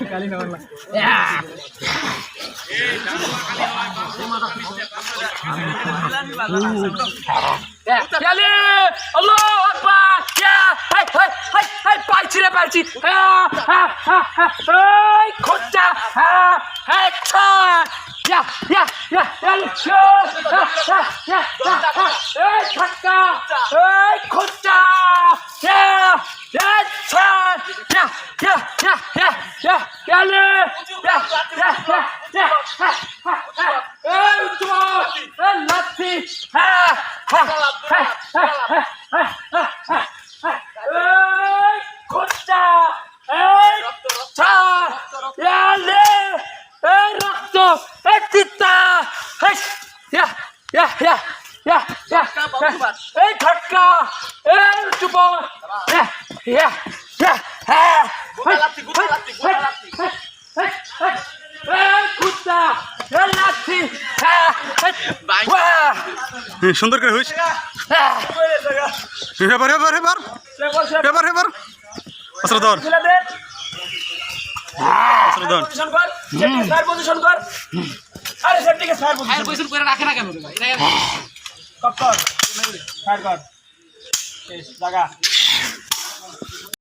কালি না বললা কালি আল্লাহু আকবার ইয়া হাই হাই হাই হাই পাইছি রে পাইছি এই খোঁজা হ্যাঁ ছা ইয়া ইয়া ইয়া ইয়া এই ধাক্কা এই খোঁজা ইয়া ইয়া ছা ইয়া ইয়া ইয়া ইয়া ইয়া কালি ইয়া ইয়া ইয়া এই জোর এই লাঠি এই খোঁজা এই ছা ইয়ালে এই রক্ত এই তিতা ইয়া ইয়া ইয়া ইয়া ইয়া এই ধাক্কা এই যুবক ইয়া ইয়া ইয়া সুন্দর করে হইস হেবার হেবার হেবার হেবার হেবার আসলে ধর আসলে ধর পজিশন কর আরে সেটিকে স্যার পজিশন করে রাখে না কেন কর কর সাইড কর জায়গা